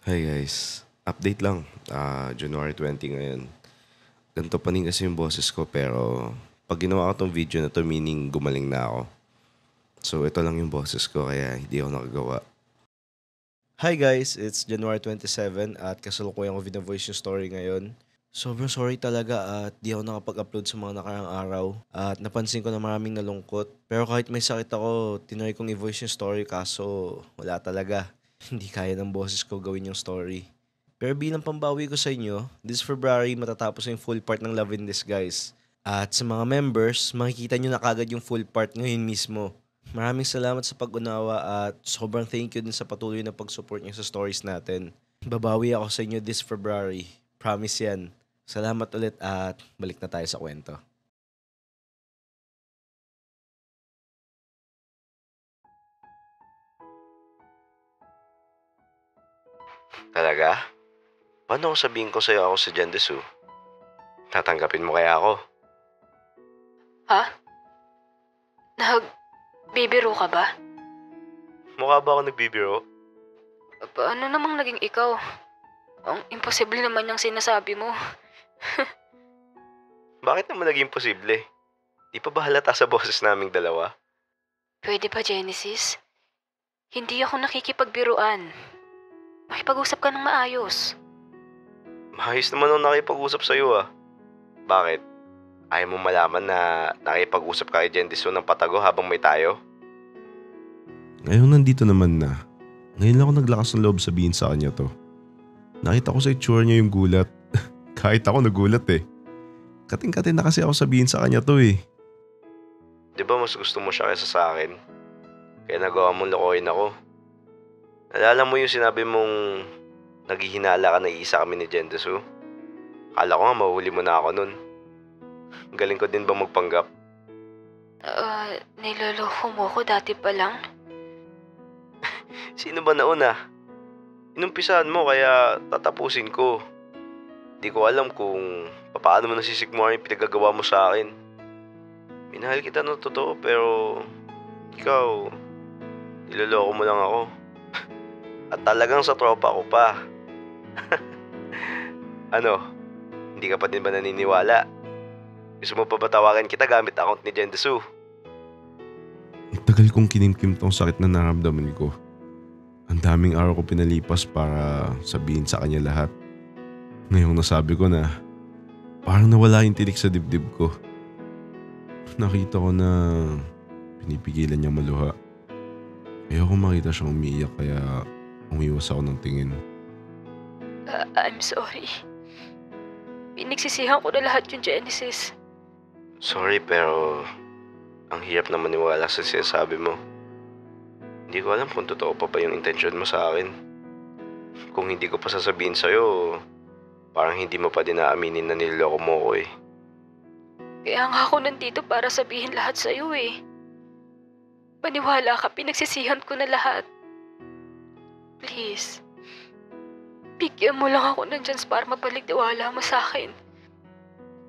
Hi guys, update lang. January 20 ngayon. Ganito pa rin kasi yung boses ko pero pag ginawa ko tong video na to meaning gumaling na ako. So ito lang yung boses ko kaya hindi ako nakagawa. Hi guys, it's January 27 at kasalukuyan ko vina-voice yung story ngayon. Sobrang sorry talaga at di ako nakapag-upload sa mga nakarang araw at napansin ko na maraming nalungkot. Pero kahit may sakit ako, tinry kong i-voice yung story kaso wala talaga. Hindi kaya ng boses ko gawin yung story. Pero bilang pambawi ko sa inyo, this February matatapos na yung full part ng Love in Disguise. At sa mga members, makikita nyo na kagad yung full part ngayon mismo. Maraming salamat sa pag-unawa at sobrang thank you din sa patuloy na pag-support nyo sa stories natin. Babawi ako sa inyo this February. Promise yan. Salamat ulit at balik na tayo sa kwento. Talaga? Paano kung sabihin ko sa'yo ako si Jandesu? Tatanggapin mo kaya ako? Ha? Nagbibiro ka ba? Mukha ba ako nagbibiro? Paano namang naging ikaw? Ang imposible naman yung sinasabi mo. Bakit naman naging posible? Di pa ba halata sa boses naming dalawa? Pwede ba, Genesis? Hindi ako nakikipagbiruan. Makipag-usap ka ng maayos. Maayos naman ako nakipag-usap sa'yo ah. Bakit? Ayaw mo malaman na nakipag-usap ka kay Jendiso ng patago habang may tayo? Ngayon nandito naman na. Ngayon lang ako naglakas ng loob sabihin sa kanya to. Nakita ko sa itsura niya yung gulat. Kahit ako nagulat eh. Kating-kating na kasi ako sabihin sa kanya to eh. Di ba mas gusto mo siya kaysa sa akin? Kaya nagawa mong lokohin ako. Nalala mo yung sinabi mong naghihinala ka na iisa kami ni Jendesu? Akala ko nga mahuli mo na ako nun. Galing ko din ba magpanggap? Niloloko mo ko dati pa lang? Sino ba nauna? Inumpisahan mo kaya tatapusin ko. Di ko alam kung paano mo nasisigmuhan yung pinagagawa mo sa akin. Minahal kita ng totoo pero ikaw, niloloko mo lang ako. At talagang sa tropa ko pa. Ano? Hindi ka pa din ba naniniwala? Gusto mo pa ba tawagan kita gamit account ni Jendesu? Ang tagal kong kinimkim tong sakit na naramdaman ko. Ang daming araw ko pinalipas para sabihin sa kanya lahat. Ngayong nasabi ko na parang nawala yung tinik sa dibdib ko. Nakita ko na pinipigilan niya maluha. Ayoko makita siyang umiiyak kaya umiwas ako ng tingin. I'm sorry. Pinagsisihan ko na lahat yung Genesis. Sorry pero ang hirap na maniwala sa sinasabi mo. Hindi ko alam kung totoo pa ba yung intention mo sa akin. Kung hindi ko pa sasabihin sa'yo, parang hindi mo pa din naaminin na niloloko mo ko eh. Kaya nga ako nandito para sabihin lahat sa'yo eh. Maniwala ka, pinagsisihan ko na lahat. Please. Bigyan mo lang ako ng chance para mabalik tiwala mo sa akin.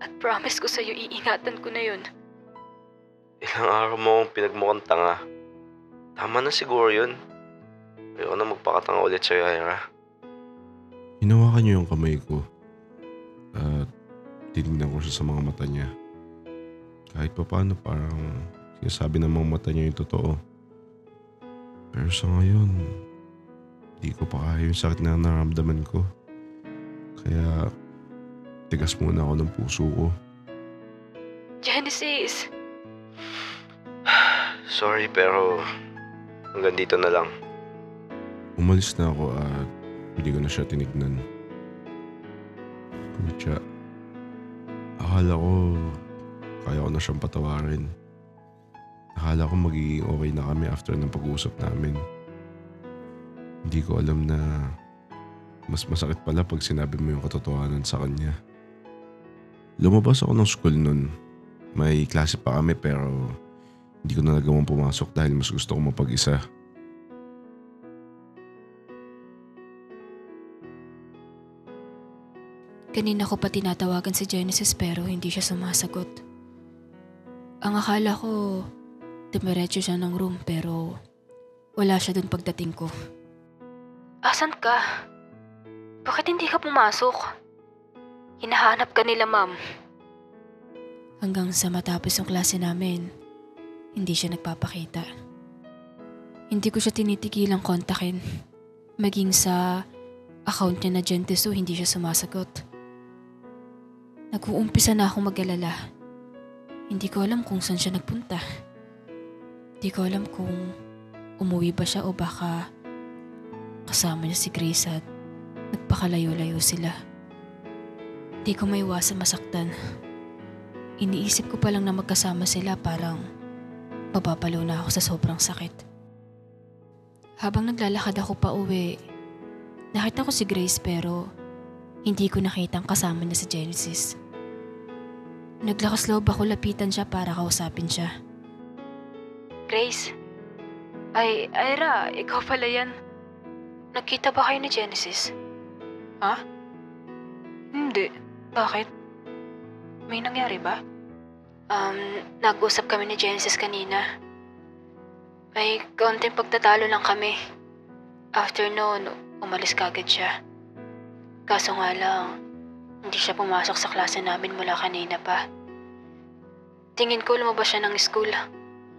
At promise ko sa'yo, iingatan ko na yun. Ilang araw mo akong pinagmukhang tanga. Tama na siguro yun. Ayoko na magpakatanga ulit sa'yo, Ira. Hinawakan niyo yung kamay ko. At tinignan ko siya sa mga mata niya. Kahit pa paano parang sinasabi ng mga mata niya yung totoo. Pero sa ngayon, di ko pa kaya yung sakit na naramdaman ko. Kaya tigas muna ako ng puso ko. Genesis! Sorry pero hanggang dito na lang. Umalis na ako at hindi ko na siya tinignan. Kutya, akala ko kaya ko na siyang patawarin. Akala ko magiging okay na kami after ng pag-uusap namin. Hindi ko alam na mas masakit pala pag sinabi mo yung katotohanan sa kanya. Lumabas ako ng school nun. May klase pa kami pero hindi ko na nagawang pumasok dahil mas gusto kong mapag-isa. Kanina ko pa tinatawagan si Genesis pero hindi siya sumasagot. Ang akala ko, dumiretso siya ng room pero wala siya dun pagdating ko. Asan ka? Bakit hindi ka pumasok? Hinahanap ka nila, ma'am. Hanggang sa matapos yung klase namin, hindi siya nagpapakita. Hindi ko siya tinitigilang kontakin. Maging sa account niya na Gentesu, hindi siya sumasagot. Nag-uumpisa na akong mag-alala. Hindi ko alam kung saan siya nagpunta. Hindi ko alam kung umuwi ba siya o baka kasama niya si Grace at nagpakalayo-layo sila. Di ko maiwasan masaktan. Iniisip ko pa lang na magkasama sila, parang mapapalo na ako sa sobrang sakit. Habang naglalakad ako pa uwi, nakita ko si Grace pero hindi ko nakitang kasama niya si Genesis. Naglakas loob ako lapitan siya para kausapin siya. Grace? Ay, Ira, ikaw pala yan. Nagkita ba kayo ni Genesis? Ha? Hindi. Bakit? May nangyari ba? Nag-usap kami ni Genesis kanina. May konting pagtatalo lang kami. After noon, umalis kagad siya. Kaso nga lang, hindi siya pumasok sa klase namin mula kanina pa. Tingin ko lumabas siya ng school.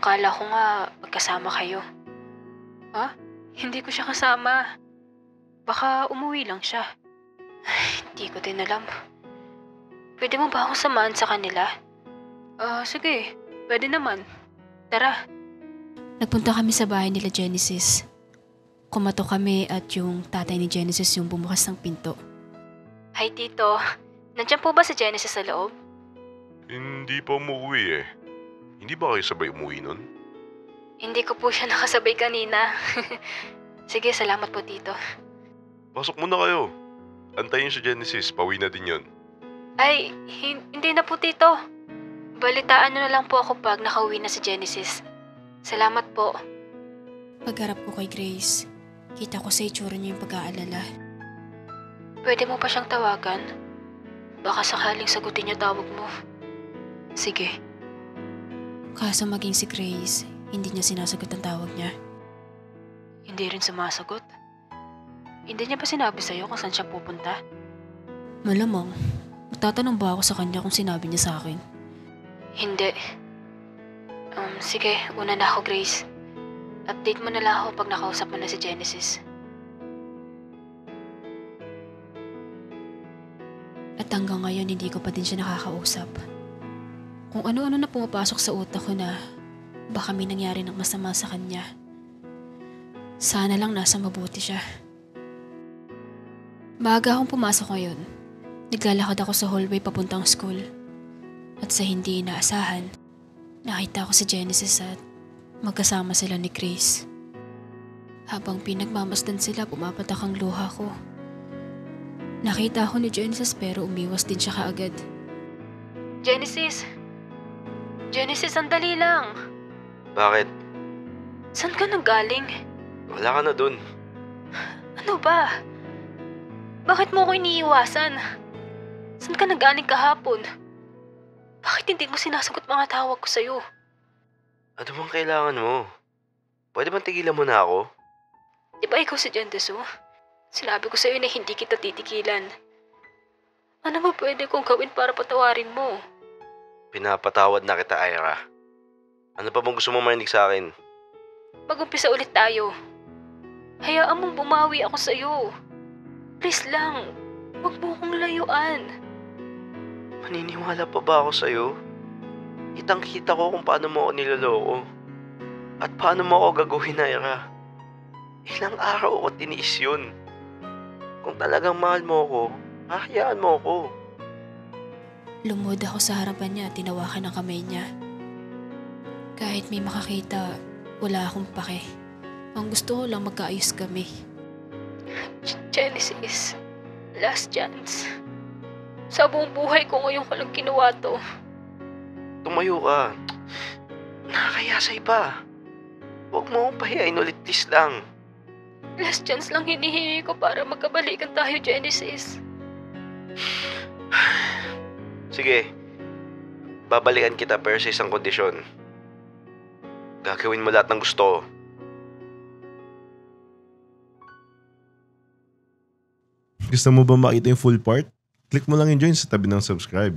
Akala ko nga magkasama kayo. Ha? Hindi ko siya kasama. Baka umuwi lang siya. Ay, hindi ko din alam. Pwede mo ba akong samahan sa kanila? Sige. Pwede naman. Tara. Nagpunta kami sa bahay nila Genesis. Kumato kami at yung tatay ni Genesis yung bumukas ng pinto. Hi, Tito. Nandiyan po ba si Genesis sa loob? Hindi pa umuwi eh. Hindi ba kayo sabay umuwi nun? Hindi ko po siya nakasabay kanina. Sige, salamat po, Tito. Pasok muna kayo. Antayin si Genesis, pauwi na din yun. Ay, hindi na po, Tito. Balitaan nyo na lang po ako pag nakauwi na si Genesis. Salamat po. Pagharap ko kay Grace, kita ko sa itsura niya yung pag-aalala. Pwede mo pa siyang tawagan? Baka sakaling sagutin niya tawag mo. Sige. Kaso maging si Grace, hindi niya sinasagot ang tawag niya. Hindi rin sumasagot? Hindi niya ba sinabi sa'yo kung saan siya pupunta? Malamang. Magtatanong ba ako sa kanya kung sinabi niya sa akin? Hindi. Sige, una na ako, Grace. Update mo na lang ako pag nakausap mo na si Genesis. At hanggang ngayon, hindi ko pa din siya nakakausap. Kung ano-ano na pumapasok sa utak ko na baka may nangyari ng masama sa kanya. Sana lang nasa mabuti siya. Maaga akong pumasok ngayon. Naglalakad ako sa hallway papuntang school. At sa hindi inaasahan, nakita ko si Genesis at magkasama sila ni Grace. Habang pinagmamasdan sila, pumapatak ang luha ko. Nakita ako ni Genesis pero umiwas din siya kaagad. Genesis! Genesis, sandali lang! Bakit? Saan ka nanggaling? Wala ka na dun. Ano ba? Bakit mo ko iniiwasan? Saan ka nanggaling kahapon? Bakit hindi mo sinasagot mga tawag ko sa'yo? Ano bang kailangan mo? Pwede bang tigilan mo na ako? Di ba ikaw si Gentesu? Sinabi ko sa'yo na hindi kita titigilan. Ano ba pwede kong gawin para patawarin mo? Pinapatawad na kita, Ira. Ano pa bang gusto mong marinig sa akin? Mag-umpisa ulit tayo. Hayaan mong bumawi ako sa'yo. Please lang, huwag mo akong layuan. Maniniwala pa ba ako sa'yo? Kitang-kita ko kung paano mo ako niloloko. At paano mo ako gagawin, Ira. Ilang araw ko tiniis yun. Kung talagang mahal mo ako, hahayaan mo ako. Lumod ako sa harapan niya at tinawakan ang kamay niya. Kahit may makakita, wala akong pake. Ang gusto ko lang magkaayos kami. Genesis, last chance. Sa buong buhay ko ngayon ko lang ginawa to. Tumayo ka. Nakakaya sa iba. Huwag mo akong pahiyain ulit, please lang. Last chance lang hinihingi ko para magkabalikan tayo, Genesis. Sige. Babalikan kita pero sa isang kondisyon. Gagawin mo lahat ng gusto ko. Gusto mo ba makita yung full part? Click mo lang yung join sa tabi ng subscribe.